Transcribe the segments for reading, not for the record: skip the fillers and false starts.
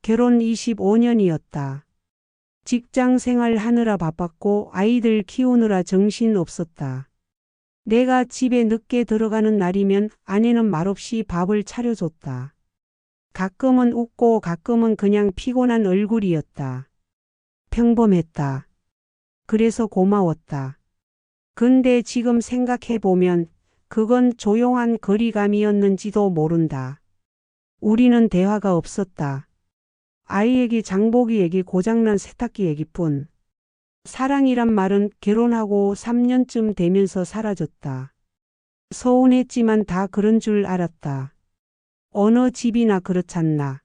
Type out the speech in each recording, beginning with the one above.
결혼 25년이었다. 직장 생활 하느라 바빴고 아이들 키우느라 정신 없었다. 내가 집에 늦게 들어가는 날이면 아내는 말없이 밥을 차려줬다. 가끔은 웃고 가끔은 그냥 피곤한 얼굴이었다. 평범했다. 그래서 고마웠다. 근데 지금 생각해보면 그건 조용한 거리감이었는지도 모른다. 우리는 대화가 없었다. 아이 얘기, 장보기 얘기, 고장난 세탁기 얘기뿐. 사랑이란 말은 결혼하고 3년쯤 되면서 사라졌다. 서운했지만 다 그런 줄 알았다. 어느 집이나 그렇잖나.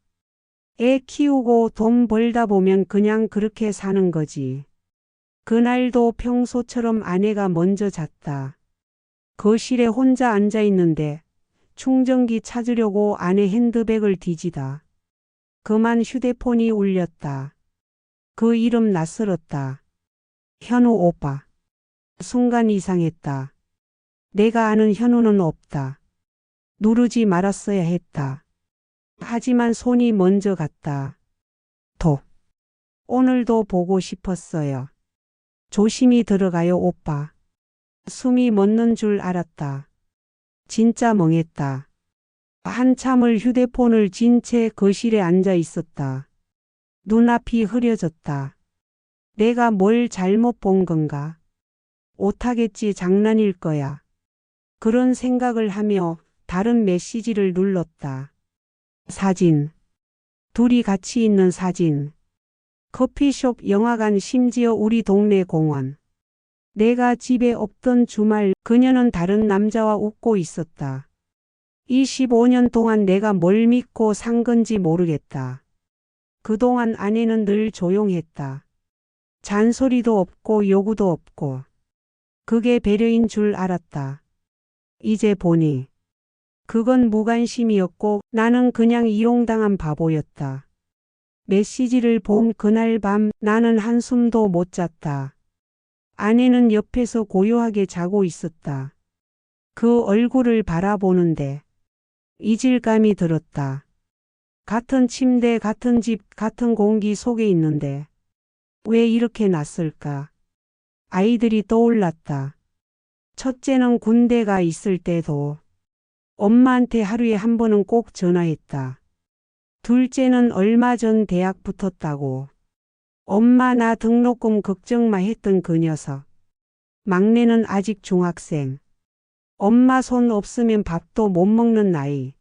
애 키우고 돈 벌다 보면 그냥 그렇게 사는 거지. 그날도 평소처럼 아내가 먼저 잤다. 거실에 혼자 앉아 있는데 충전기 찾으려고 아내 핸드백을 뒤지다. 그만 휴대폰이 울렸다. 그 이름 낯설었다. 현우 오빠. 순간 이상했다. 내가 아는 현우는 없다. 누르지 말았어야 했다. 하지만 손이 먼저 갔다. 톡. 오늘도 보고 싶었어요. 조심히 들어가요, 오빠. 숨이 멎는 줄 알았다. 진짜 멍했다. 한참을 휴대폰을 쥔 채 거실에 앉아 있었다. 눈앞이 흐려졌다. 내가 뭘 잘못 본 건가? 오타겠지, 장난일 거야. 그런 생각을 하며 다른 메시지를 눌렀다. 사진. 둘이 같이 있는 사진. 커피숍, 영화관, 심지어 우리 동네 공원. 내가 집에 없던 주말 그녀는 다른 남자와 웃고 있었다. 25년 동안 내가 뭘 믿고 산 건지 모르겠다. 그동안 아내는 늘 조용했다. 잔소리도 없고 요구도 없고. 그게 배려인 줄 알았다. 이제 보니 그건 무관심이었고 나는 그냥 이용당한 바보였다. 메시지를 본 그날 밤 나는 한숨도 못 잤다. 아내는 옆에서 고요하게 자고 있었다. 그 얼굴을 바라보는데 이질감이 들었다. 같은 침대, 같은 집, 같은 공기 속에 있는데 왜 이렇게 낯설까? 아이들이 떠올랐다. 첫째는 군대가 있을 때도 엄마한테 하루에 한 번은 꼭 전화했다. 둘째는 얼마 전 대학 붙었다고. 엄마 나 등록금 걱정 마 했던 그 녀석. 막내는 아직 중학생. 엄마 손 없으면 밥도 못 먹는 나이.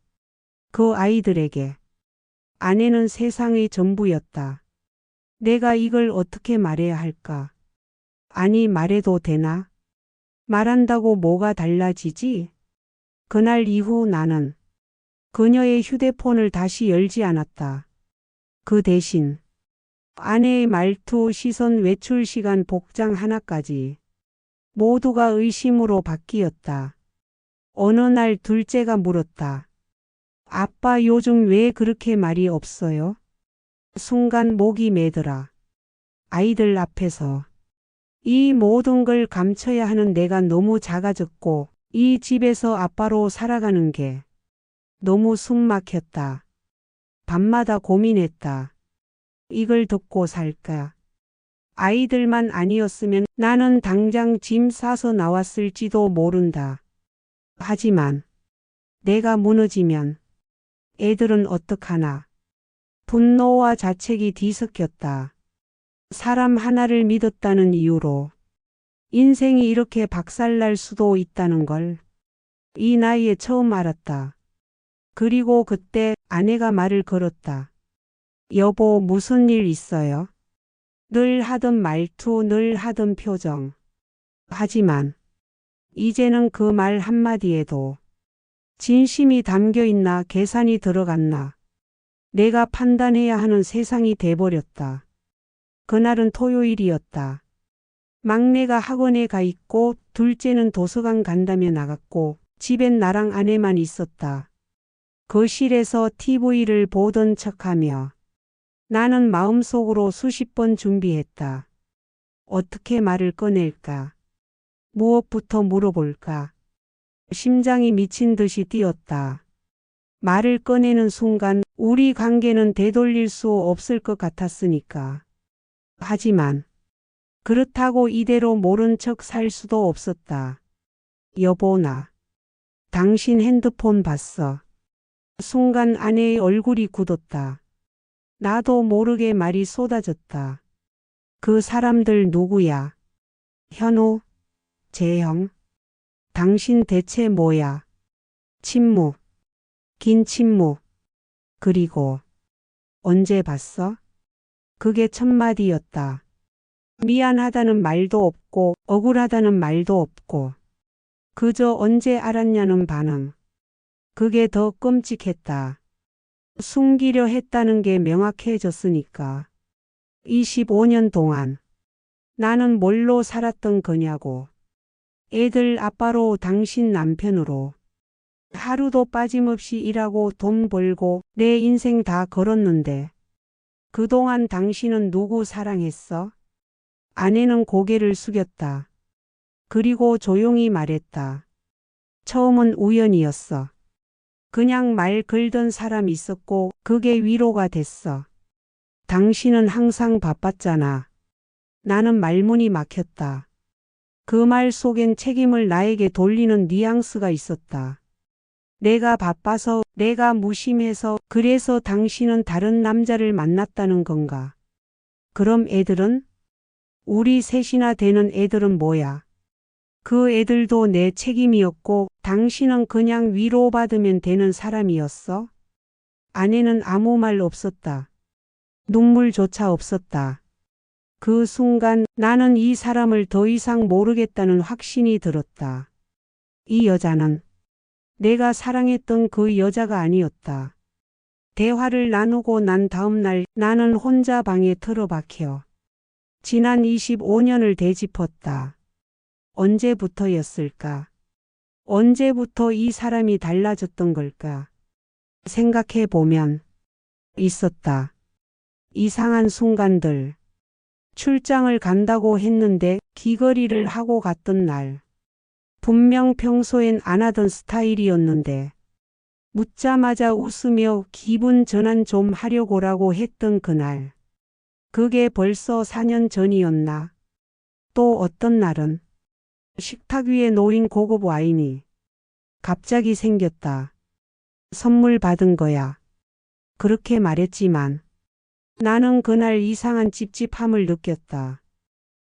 그 아이들에게 아내는 세상의 전부였다. 내가 이걸 어떻게 말해야 할까? 아니, 말해도 되나? 말한다고 뭐가 달라지지? 그날 이후 나는 그녀의 휴대폰을 다시 열지 않았다. 그 대신 아내의 말투, 시선, 외출 시간, 복장 하나까지 모두가 의심으로 바뀌었다. 어느 날 둘째가 물었다. 아빠 요즘 왜 그렇게 말이 없어요? 순간 목이 메더라. 아이들 앞에서 이 모든 걸 감춰야 하는 내가 너무 작아졌고 이 집에서 아빠로 살아가는 게 너무 숨 막혔다. 밤마다 고민했다. 이걸 듣고 살까? 아이들만 아니었으면 나는 당장 짐 싸서 나왔을지도 모른다. 하지만 내가 무너지면 애들은 어떡하나. 분노와 자책이 뒤섞였다. 사람 하나를 믿었다는 이유로 인생이 이렇게 박살날 수도 있다는 걸 이 나이에 처음 알았다. 그리고 그때 아내가 말을 걸었다. 여보, 무슨 일 있어요? 늘 하던 말투, 늘 하던 표정. 하지만 이제는 그 말 한마디에도 진심이 담겨 있나 계산이 들어갔나 내가 판단해야 하는 세상이 돼버렸다. 그날은 토요일이었다. 막내가 학원에 가 있고 둘째는 도서관 간다며 나갔고 집엔 나랑 아내만 있었다. 거실에서 TV를 보던 척하며 나는 마음속으로 수십 번 준비했다. 어떻게 말을 꺼낼까? 무엇부터 물어볼까? 심장이 미친 듯이 뛰었다. 말을 꺼내는 순간 우리 관계는 되돌릴 수 없을 것 같았으니까. 하지만 그렇다고 이대로 모른 척 살 수도 없었다. 여보, 나 당신 핸드폰 봤어. 순간 아내의 얼굴이 굳었다. 나도 모르게 말이 쏟아졌다. 그 사람들 누구야? 현우, 재형. 당신 대체 뭐야? 침묵. 긴 침묵. 그리고 언제 봤어? 그게 첫 마디였다. 미안하다는 말도 없고 억울하다는 말도 없고 그저 언제 알았냐는 반응. 그게 더 끔찍했다. 숨기려 했다는 게 명확해졌으니까. 25년 동안 나는 뭘로 살았던 거냐고. 애들 아빠로 당신 남편으로. 하루도 빠짐없이 일하고 돈 벌고 내 인생 다 걸었는데 그동안 당신은 누구 사랑했어? 아내는 고개를 숙였다. 그리고 조용히 말했다. 처음은 우연이었어. 그냥 말 걸던 사람 있었고 그게 위로가 됐어. 당신은 항상 바빴잖아. 나는 말문이 막혔다. 그 말 속엔 책임을 나에게 돌리는 뉘앙스가 있었다. 내가 바빠서, 내가 무심해서, 그래서 당신은 다른 남자를 만났다는 건가? 그럼 애들은? 우리 셋이나 되는 애들은 뭐야? 그 애들도 내 책임이었고 당신은 그냥 위로받으면 되는 사람이었어? 아내는 아무 말 없었다. 눈물조차 없었다. 그 순간 나는 이 사람을 더 이상 모르겠다는 확신이 들었다. 이 여자는 내가 사랑했던 그 여자가 아니었다. 대화를 나누고 난 다음 날 나는 혼자 방에 틀어박혀 지난 25년을 되짚었다. 언제부터였을까? 언제부터 이 사람이 달라졌던 걸까? 생각해 보면 있었다. 이상한 순간들. 출장을 간다고 했는데 귀걸이를 하고 갔던 날. 분명 평소엔 안 하던 스타일이었는데 묻자마자 웃으며 기분 전환 좀 하려고라고 했던 그날. 그게 벌써 4년 전이었나? 또 어떤 날은 식탁 위에 놓인 고급 와인이 갑자기 생겼다. 선물 받은 거야. 그렇게 말했지만 나는 그날 이상한 찝찝함을 느꼈다.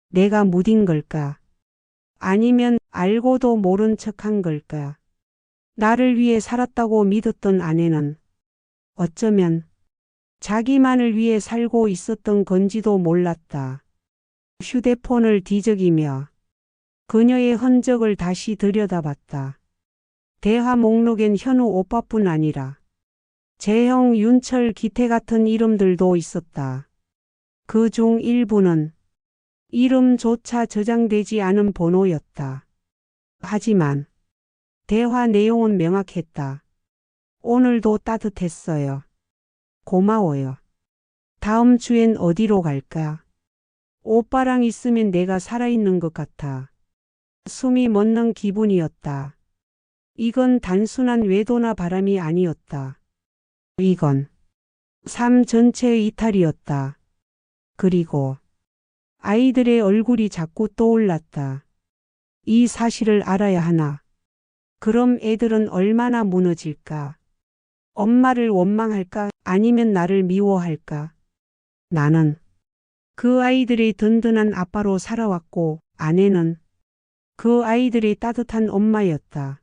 내가 무딘 걸까? 아니면 알고도 모른 척한 걸까? 나를 위해 살았다고 믿었던 아내는 어쩌면 자기만을 위해 살고 있었던 건지도 몰랐다. 휴대폰을 뒤적이며 그녀의 흔적을 다시 들여다봤다. 대화 목록엔 현우 오빠뿐 아니라 재형, 윤철, 기태 같은 이름들도 있었다. 그 중 일부는 이름조차 저장되지 않은 번호였다. 하지만 대화 내용은 명확했다. 오늘도 따뜻했어요. 고마워요. 다음 주엔 어디로 갈까? 오빠랑 있으면 내가 살아있는 것 같아. 숨이 멎는 기분이었다. 이건 단순한 외도나 바람이 아니었다. 이건 삶 전체의 이탈이었다. 그리고 아이들의 얼굴이 자꾸 떠올랐다. 이 사실을 알아야 하나. 그럼 애들은 얼마나 무너질까? 엄마를 원망할까? 아니면 나를 미워할까? 나는 그 아이들의 든든한 아빠로 살아왔고 아내는 그 아이들의 따뜻한 엄마였다.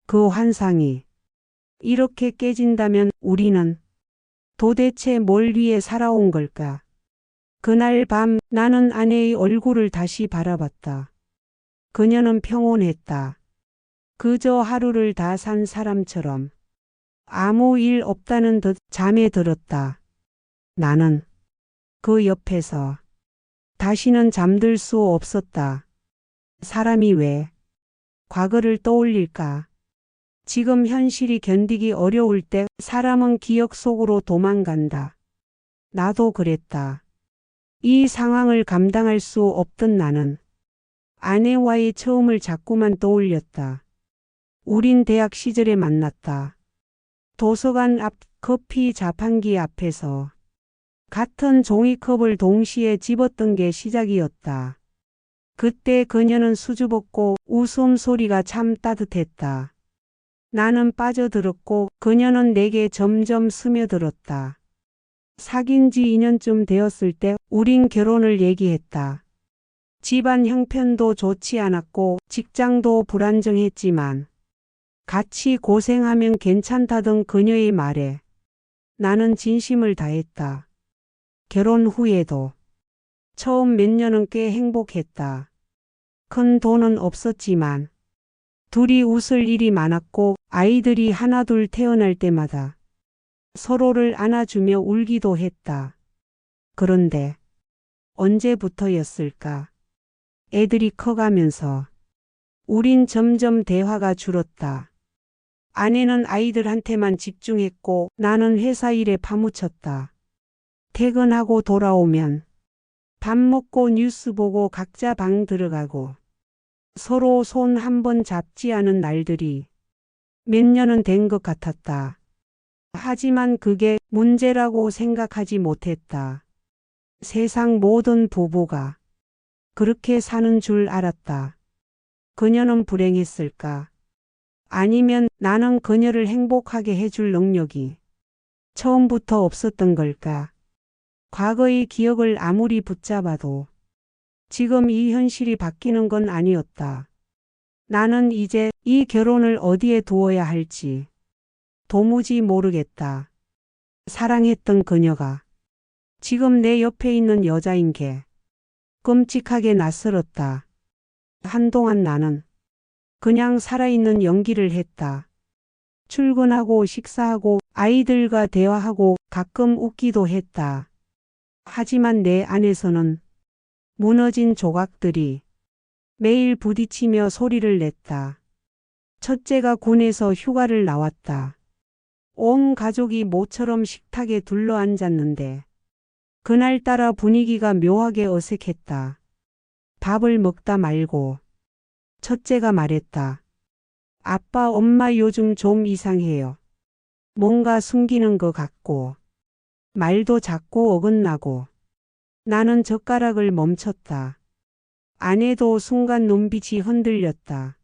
그 환상이 이렇게 깨진다면 우리는 도대체 뭘 위해 살아온 걸까? 그날 밤 나는 아내의 얼굴을 다시 바라봤다. 그녀는 평온했다. 그저 하루를 다 산 사람처럼 아무 일 없다는 듯 잠에 들었다. 나는 그 옆에서 다시는 잠들 수 없었다. 사람이 왜 과거를 떠올릴까? 지금 현실이 견디기 어려울 때 사람은 기억 속으로 도망간다. 나도 그랬다. 이 상황을 감당할 수 없던 나는 아내와의 처음을 자꾸만 떠올렸다. 우린 대학 시절에 만났다. 도서관 앞 커피 자판기 앞에서 같은 종이컵을 동시에 집었던 게 시작이었다. 그때 그녀는 수줍었고 웃음소리가 참 따뜻했다. 나는 빠져들었고 그녀는 내게 점점 스며들었다. 사귄 지 2년쯤 되었을 때 우린 결혼을 얘기했다. 집안 형편도 좋지 않았고 직장도 불안정했지만 같이 고생하면 괜찮다던 그녀의 말에 나는 진심을 다했다. 결혼 후에도 처음 몇 년은 꽤 행복했다. 큰 돈은 없었지만 둘이 웃을 일이 많았고 아이들이 하나둘 태어날 때마다 서로를 안아주며 울기도 했다. 그런데 언제부터였을까? 애들이 커가면서 우린 점점 대화가 줄었다. 아내는 아이들한테만 집중했고 나는 회사 일에 파묻혔다. 퇴근하고 돌아오면 밥 먹고 뉴스 보고 각자 방 들어가고 서로 손 한 번 잡지 않은 날들이 몇 년은 된 것 같았다. 하지만 그게 문제라고 생각하지 못했다. 세상 모든 부부가 그렇게 사는 줄 알았다. 그녀는 불행했을까? 아니면 나는 그녀를 행복하게 해줄 능력이 처음부터 없었던 걸까? 과거의 기억을 아무리 붙잡아도 지금 이 현실이 바뀌는 건 아니었다. 나는 이제 이 결혼을 어디에 두어야 할지 도무지 모르겠다. 사랑했던 그녀가 지금 내 옆에 있는 여자인 게 끔찍하게 낯설었다. 한동안 나는 그냥 살아있는 연기를 했다. 출근하고 식사하고 아이들과 대화하고 가끔 웃기도 했다. 하지만 내 안에서는 무너진 조각들이 매일 부딪히며 소리를 냈다. 첫째가 군에서 휴가를 나왔다. 온 가족이 모처럼 식탁에 둘러앉았는데 그날따라 분위기가 묘하게 어색했다. 밥을 먹다 말고 첫째가 말했다. 아빠, 엄마 요즘 좀 이상해요. 뭔가 숨기는 것 같고 말도 자꾸 어긋나고. 나는 젓가락을 멈췄다. 아내도 순간 눈빛이 흔들렸다.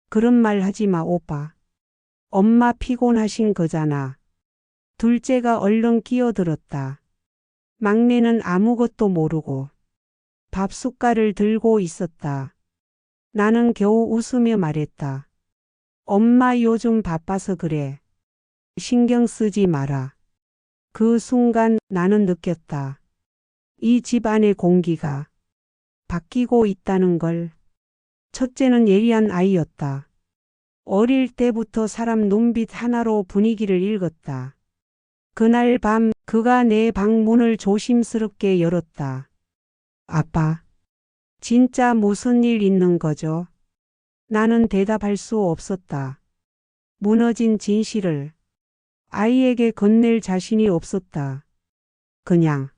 그런 말 하지 마, 오빠. 엄마 피곤하신 거잖아. 둘째가 얼른 끼어들었다. 막내는 아무것도 모르고 밥 숟갈을 들고 있었다. 나는 겨우 웃으며 말했다. 엄마 요즘 바빠서 그래. 신경 쓰지 마라. 그 순간 나는 느꼈다. 이 집안의 공기가 바뀌고 있다는 걸. 첫째는 예리한 아이였다. 어릴 때부터 사람 눈빛 하나로 분위기를 읽었다. 그날 밤 그가 내 방 문을 조심스럽게 열었다. 아빠, 진짜 무슨 일 있는 거죠? 나는 대답할 수 없었다. 무너진 진실을 아이에게 건넬 자신이 없었다. 그냥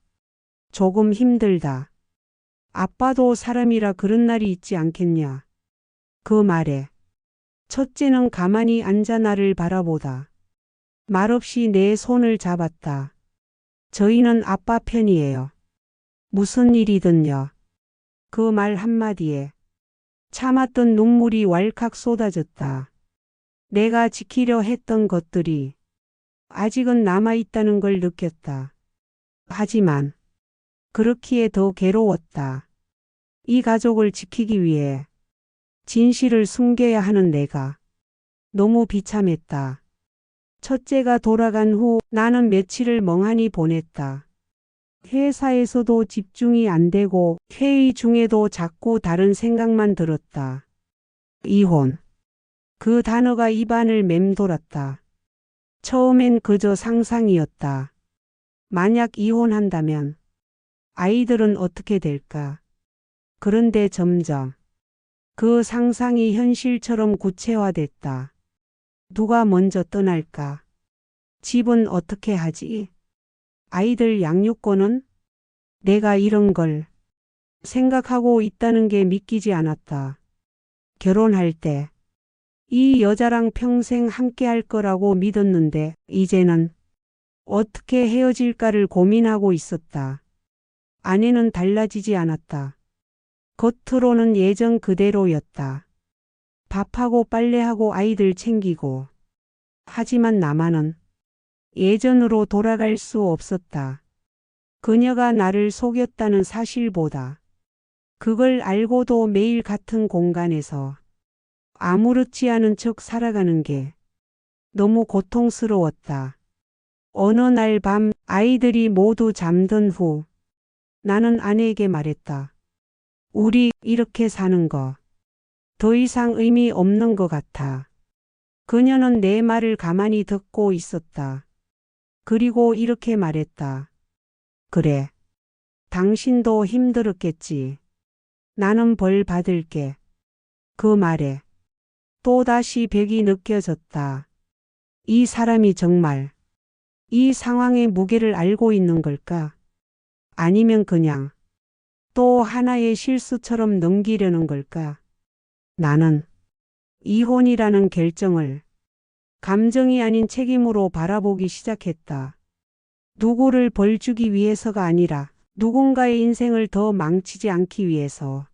조금 힘들다. 아빠도 사람이라 그런 날이 있지 않겠냐. 그 말에 첫째는 가만히 앉아 나를 바라보다 말없이 내 손을 잡았다. 저희는 아빠 편이에요. 무슨 일이든요. 그 말 한마디에 참았던 눈물이 왈칵 쏟아졌다. 내가 지키려 했던 것들이 아직은 남아있다는 걸 느꼈다. 하지만 그렇기에 더 괴로웠다. 이 가족을 지키기 위해 진실을 숨겨야 하는 내가 너무 비참했다. 첫째가 돌아간 후 나는 며칠을 멍하니 보냈다. 회사에서도 집중이 안 되고 회의 중에도 자꾸 다른 생각만 들었다. 이혼. 그 단어가 입안을 맴돌았다. 처음엔 그저 상상이었다. 만약 이혼한다면 아이들은 어떻게 될까? 그런데 점점 그 상상이 현실처럼 구체화됐다. 누가 먼저 떠날까? 집은 어떻게 하지? 아이들 양육권은? 내가 이런 걸 생각하고 있다는 게 믿기지 않았다. 결혼할 때 이 여자랑 평생 함께 할 거라고 믿었는데 이제는 어떻게 헤어질까를 고민하고 있었다. 아내는 달라지지 않았다. 겉으로는 예전 그대로였다. 밥하고 빨래하고 아이들 챙기고. 하지만 나만은 예전으로 돌아갈 수 없었다. 그녀가 나를 속였다는 사실보다 그걸 알고도 매일 같은 공간에서 아무렇지 않은 척 살아가는 게 너무 고통스러웠다. 어느 날 밤 아이들이 모두 잠든 후 나는 아내에게 말했다. 우리 이렇게 사는 거 더 이상 의미 없는 것 같아. 그녀는 내 말을 가만히 듣고 있었다. 그리고 이렇게 말했다. 그래. 당신도 힘들었겠지. 나는 벌 받을게. 그 말에 또다시 벽이 느껴졌다. 이 사람이 정말 이 상황의 무게를 알고 있는 걸까? 아니면 그냥 또 하나의 실수처럼 넘기려는 걸까? 나는 이혼이라는 결정을 감정이 아닌 책임으로 바라보기 시작했다. 누구를 벌주기 위해서가 아니라 누군가의 인생을 더 망치지 않기 위해서.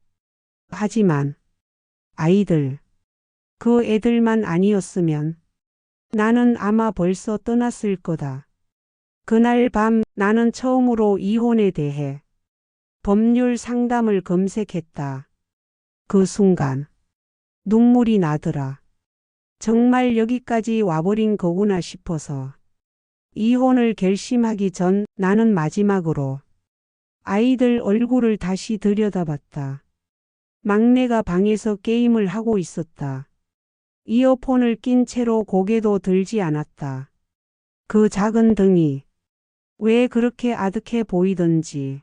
하지만 아이들, 그 애들만 아니었으면 나는 아마 벌써 떠났을 거다. 그날 밤 나는 처음으로 이혼에 대해 법률 상담을 검색했다. 그 순간 눈물이 나더라. 정말 여기까지 와버린 거구나 싶어서. 이혼을 결심하기 전 나는 마지막으로 아이들 얼굴을 다시 들여다봤다. 막내가 방에서 게임을 하고 있었다. 이어폰을 낀 채로 고개도 들지 않았다. 그 작은 등이 왜 그렇게 아득해 보이던지.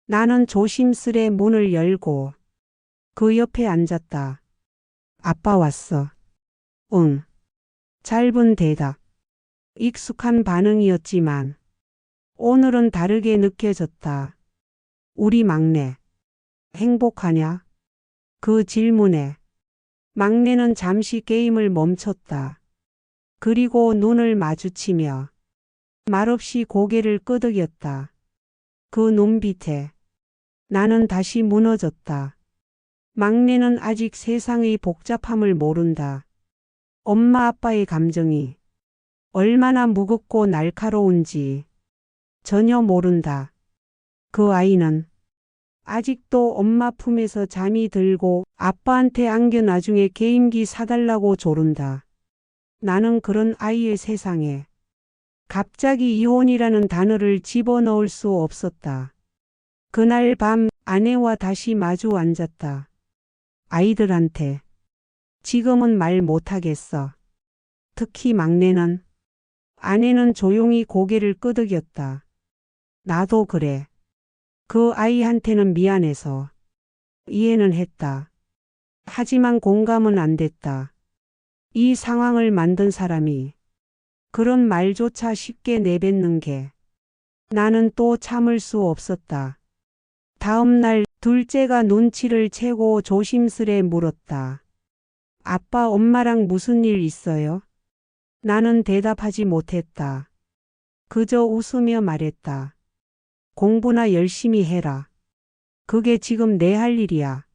나는 조심스레 문을 열고 그 옆에 앉았다. 아빠 왔어. 응. 짧은 대답. 익숙한 반응이었지만 오늘은 다르게 느껴졌다. 우리 막내, 행복하냐? 그 질문에 막내는 잠시 게임을 멈췄다. 그리고 눈을 마주치며 말없이 고개를 끄덕였다. 그 눈빛에 나는 다시 무너졌다. 막내는 아직 세상의 복잡함을 모른다. 엄마 아빠의 감정이 얼마나 무겁고 날카로운지 전혀 모른다. 그 아이는 아직도 엄마 품에서 잠이 들고 아빠한테 안겨 나중에 게임기 사달라고 조른다. 나는 그런 아이의 세상에 갑자기 이혼이라는 단어를 집어넣을 수 없었다. 그날 밤 아내와 다시 마주 앉았다. 아이들한테 지금은 말 못하겠어. 특히 막내는. 아내는 조용히 고개를 끄덕였다. 나도 그래. 그 아이한테는 미안해서 이해는 했다. 하지만 공감은 안 됐다. 이 상황을 만든 사람이 그런 말조차 쉽게 내뱉는 게 나는 또 참을 수 없었다. 다음 날 둘째가 눈치를 채고 조심스레 물었다. 아빠, 엄마랑 무슨 일 있어요? 나는 대답하지 못했다. 그저 웃으며 말했다. 공부나 열심히 해라. 그게 지금 내 할 일이야.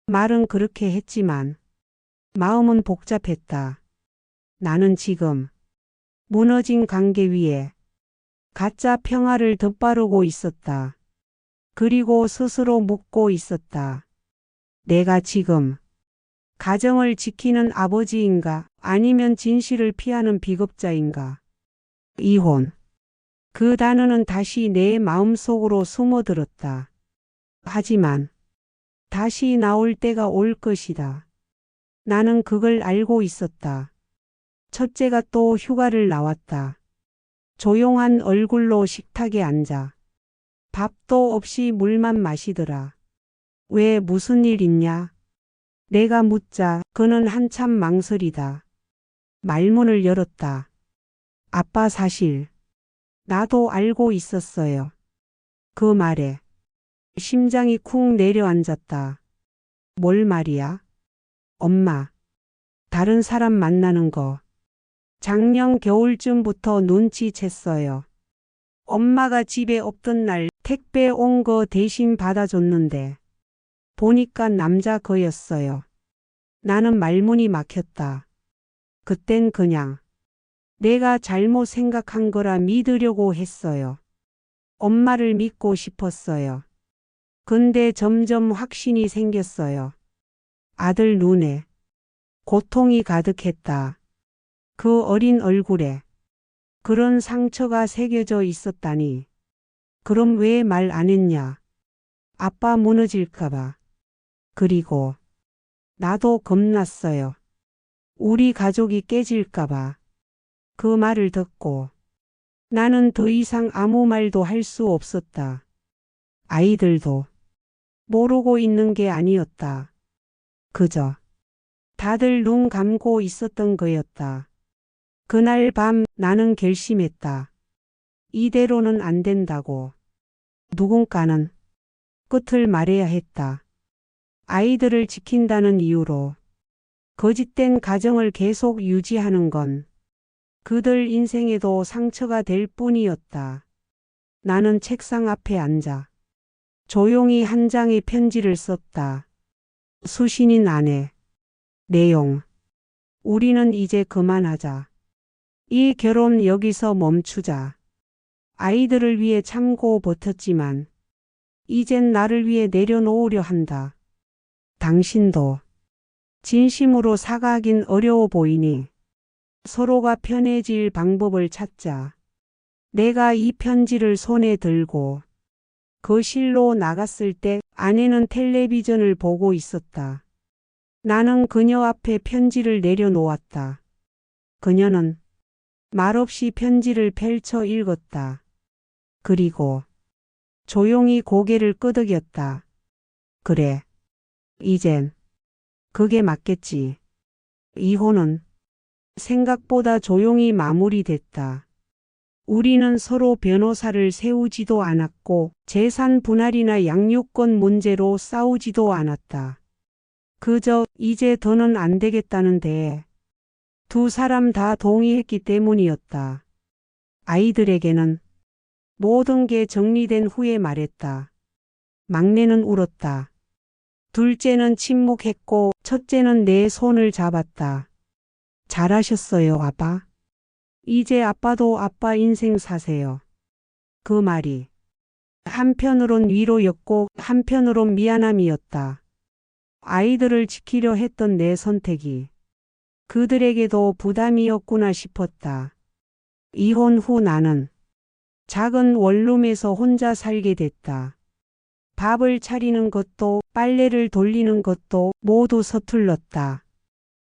말은 그렇게 했지만 마음은 복잡했다. 나는 지금 무너진 관계 위에 가짜 평화를 덧바르고 있었다. 그리고 스스로 묻고 있었다. 내가 지금 가정을 지키는 아버지인가 아니면 진실을 피하는 비겁자인가? 이혼. 그 단어는 다시 내 마음속으로 숨어들었다. 하지만 다시 나올 때가 올 것이다. 나는 그걸 알고 있었다. 첫째가 또 휴가를 나왔다. 조용한 얼굴로 식탁에 앉아 밥도 없이 물만 마시더라. 왜 무슨 일 있냐? 내가 묻자 그는 한참 망설이다. 말문을 열었다. 아빠 사실 나도 알고 있었어요. 그 말에 심장이 쿵 내려앉았다. 뭘 말이야? 엄마. 다른 사람 만나는 거 작년 겨울쯤부터 눈치챘어요. 엄마가 집에 없던 날 택배 온 거 대신 받아줬는데 보니까 남자 거였어요. 나는 말문이 막혔다. 그땐 그냥 내가 잘못 생각한 거라 믿으려고 했어요. 엄마를 믿고 싶었어요. 근데 점점 확신이 생겼어요. 아들 눈에 고통이 가득했다. 그 어린 얼굴에 그런 상처가 새겨져 있었다니. 그럼 왜 말 안 했냐? 아빠 무너질까봐. 그리고 나도 겁났어요. 우리 가족이 깨질까봐. 그 말을 듣고 나는 더 이상 아무 말도 할 수 없었다. 아이들도 모르고 있는 게 아니었다. 그저 다들 눈 감고 있었던 거였다. 그날 밤 나는 결심했다. 이대로는 안 된다고. 누군가는 끝을 말해야 했다. 아이들을 지킨다는 이유로 거짓된 가정을 계속 유지하는 건 그들 인생에도 상처가 될 뿐이었다. 나는 책상 앞에 앉아 조용히 한 장의 편지를 썼다. 수신인 아내. 내용. 우리는 이제 그만하자. 이 결혼 여기서 멈추자. 아이들을 위해 참고 버텼지만 이젠 나를 위해 내려놓으려 한다. 당신도 진심으로 사과하긴 어려워 보이니 서로가 편해질 방법을 찾자. 내가 이 편지를 손에 들고 거실로 나갔을 때 아내는 텔레비전을 보고 있었다. 나는 그녀 앞에 편지를 내려놓았다. 그녀는 말없이 편지를 펼쳐 읽었다. 그리고 조용히 고개를 끄덕였다. 그래. 이젠 그게 맞겠지. 이혼은 생각보다 조용히 마무리됐다. 우리는 서로 변호사를 세우지도 않았고 재산 분할이나 양육권 문제로 싸우지도 않았다. 그저 이제 더는 안 되겠다는데 두 사람 다 동의했기 때문이었다. 아이들에게는 모든 게 정리된 후에 말했다. 막내는 울었다. 둘째는 침묵했고 첫째는 내 손을 잡았다. 잘하셨어요, 아빠. 이제 아빠도 아빠 인생 사세요. 그 말이 한편으론 위로였고 한편으론 미안함이었다. 아이들을 지키려 했던 내 선택이 그들에게도 부담이었구나 싶었다. 이혼 후 나는 작은 원룸에서 혼자 살게 됐다. 밥을 차리는 것도 빨래를 돌리는 것도 모두 서툴렀다.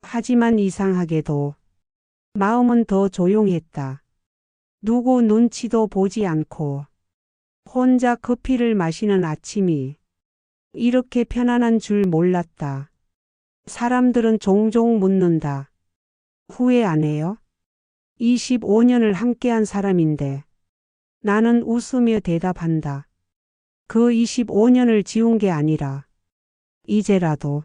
하지만 이상하게도 마음은 더 조용했다. 누구 눈치도 보지 않고 혼자 커피를 마시는 아침이 이렇게 편안한 줄 몰랐다. 사람들은 종종 묻는다. 후회 안 해요? 25년을 함께한 사람인데 나는 웃으며 대답한다. 그 25년을 지운 게 아니라 이제라도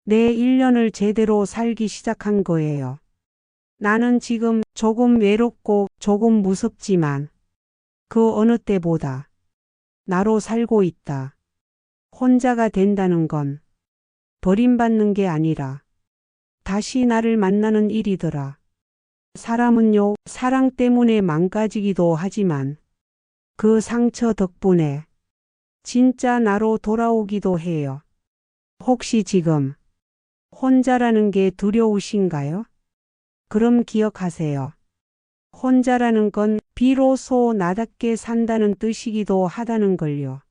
내 1년을 제대로 살기 시작한 거예요. 나는 지금 조금 외롭고 조금 무섭지만 그 어느 때보다 나로 살고 있다. 혼자가 된다는 건 버림받는 게 아니라 다시 나를 만나는 일이더라. 사람은요, 사랑 때문에 망가지기도 하지만 그 상처 덕분에 진짜 나로 돌아오기도 해요. 혹시 지금 혼자라는 게 두려우신가요? 그럼 기억하세요. 혼자라는 건 비로소 나답게 산다는 뜻이기도 하다는 걸요.